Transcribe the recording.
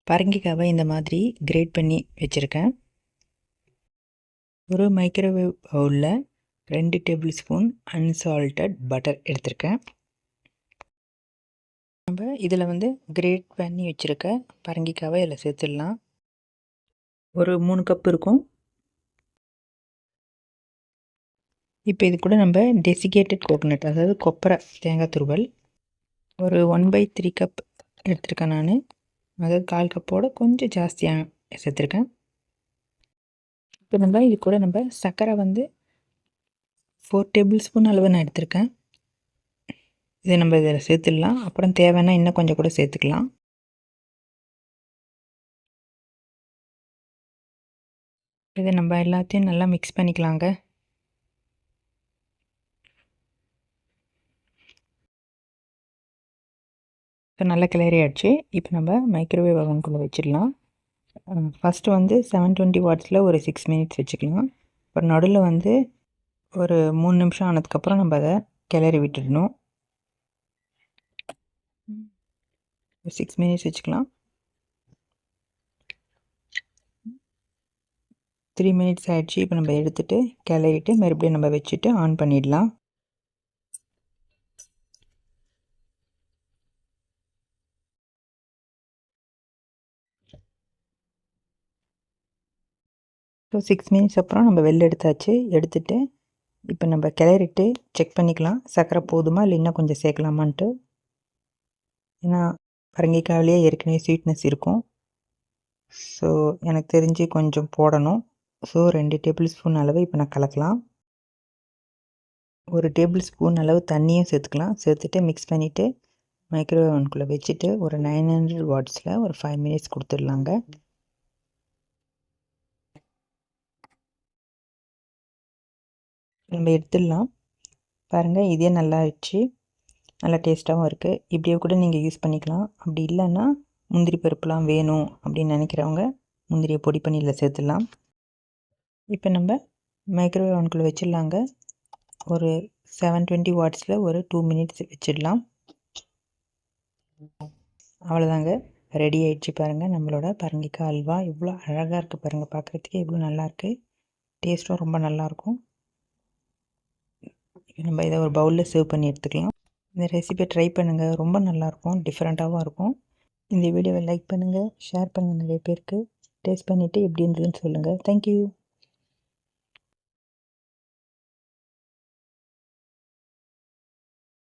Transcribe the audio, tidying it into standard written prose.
பரங்கிக்காவை இந்த மாதிரி கிரேட் பண்ணி வச்சுருக்கேன். ஒரு மைக்ரோவேவ் பவுலில் 2 டேபிள் ஸ்பூன் அன்சால்ட்டட் பட்டர் எடுத்திருக்கேன். நம்ம இதில் கிரேட் பண்ணி வச்சுருக்க பரங்கிக்காவை இதில் சேர்த்துடலாம். ஒரு 3 கப் இருக்கும். இப்போ இது கூட நம்ம டெசிகேட்டட் கோகோனட், அதாவது கொப்பரை தேங்காய் துருவல், ஒரு 1/3 கப் எடுத்திருக்கேன் நான். அதாவது 1/4 கப்போட கொஞ்சம் ஜாஸ்தியாக சேர்த்துருக்கேன். இப்போ இது கூட சர்க்கரை 4 டேபிள் ஸ்பூன் அளவு நான் எடுத்திருக்கேன். இதை நம்ம இதில் சேர்த்துடலாம். அப்புறம் தேவைன்னா இன்னும் கொஞ்சம் கூட சேர்த்துக்கலாம். இதை நம்ம எல்லாத்தையும் நல்லா மிக்ஸ் பண்ணிக்கலாங்க. இப்போ நல்லா கிளறி ஆயிடுச்சு. இப்போ நம்ம மைக்ரோவேவ் அவனுக்குள்ளே வச்சிடலாம். ஃபஸ்ட்டு 720 வாட்ஸில் ஒரு 6 மினிட்ஸ் வச்சுக்கலாம். அப்புறம் நடுவில் ஒரு 3 நிமிஷம் ஆனதுக்கப்புறம் நம்ம அதை கிளறி விட்டுடணும். 6 மினிட்ஸ் வச்சுக்கலாம். 3 மினிட்ஸ் ஆகிடுச்சு. இப்போ நம்ம எடுத்துகிட்டு கிளறிட்டு மறுபடியும் நம்ம வச்சுட்டு ஆன் பண்ணிடலாம். ஸோ 6 மினிட்ஸ் அப்புறம் நம்ம வெளில எடுத்தாச்சு. எடுத்துகிட்டு இப்போ நம்ம கிளறிட்டு செக் பண்ணிக்கலாம், சர்க்கரை போதுமா இல்லை இன்னும் கொஞ்சம் சேர்க்கலாமான்ட்டு. ஏன்னா பரங்கிக்காயிலே ஏற்கனவே ஸ்வீட்னஸ் இருக்கும். ஸோ எனக்கு தெரிஞ்சு கொஞ்சம் போடணும். ஸோ 2 டேபிள் ஸ்பூன் அளவு இப்போ நான் கலக்கலாம். ஒரு டேபிள் ஸ்பூன் அளவு தண்ணியும் சேர்த்துக்கலாம். சேர்த்துட்டு மிக்ஸ் பண்ணிவிட்டு மைக்ரோவேவ் அவனுக்குள்ளே வச்சுட்டு ஒரு 900 வாட்ஸில் ஒரு 5 மினிட்ஸ் கொடுத்துடலாங்க. நம்ம எடுத்துடலாம். பாருங்கள், இதே நல்லா ஆயிடுச்சு. நல்லா டேஸ்ட்டாகவும் இருக்குது. இப்படியே கூட நீங்கள் யூஸ் பண்ணிக்கலாம். அப்படி இல்லைன்னா முந்திரி பருப்புலாம் வேணும் அப்படின்னு நினைக்கிறவங்க முந்திரியை பொடி பண்ணி இதில் சேர்த்துடலாம். இப்போ நம்ம மைக்ரோவேவ் அவனுக்குள்ளே வச்சிடலாங்க. ஒரு 720 வாட்ஸில் ஒரு 2 மினிட்ஸ் வச்சிடலாம். அவ்வளோதாங்க, ரெடி ஆகிடுச்சு. பாருங்கள், நம்மளோட பரங்கிக்காய் அல்வா இவ்வளோ அழகாக இருக்குது. பாருங்கள், பார்க்குறதுக்கே இவ்வளோ நல்லாயிருக்கு. டேஸ்ட்டும் ரொம்ப நல்லாயிருக்கும். நம்ம இதை ஒரு பவுலில் சர்வ் பண்ணி எடுத்துக்கலாம். இந்த ரெசிபியை ட்ரை பண்ணுங்கள், ரொம்ப நல்லாயிருக்கும், டிஃப்ரெண்ட்டாகவும் இருக்கும். இந்த வீடியோவை லைக் பண்ணுங்கள், ஷேர் பண்ணுங்கள் நிறைய பேருக்கு. டேஸ்ட் பண்ணிவிட்டு எப்படி இருந்ததுன்னு சொல்லுங்கள். தேங்க்யூ.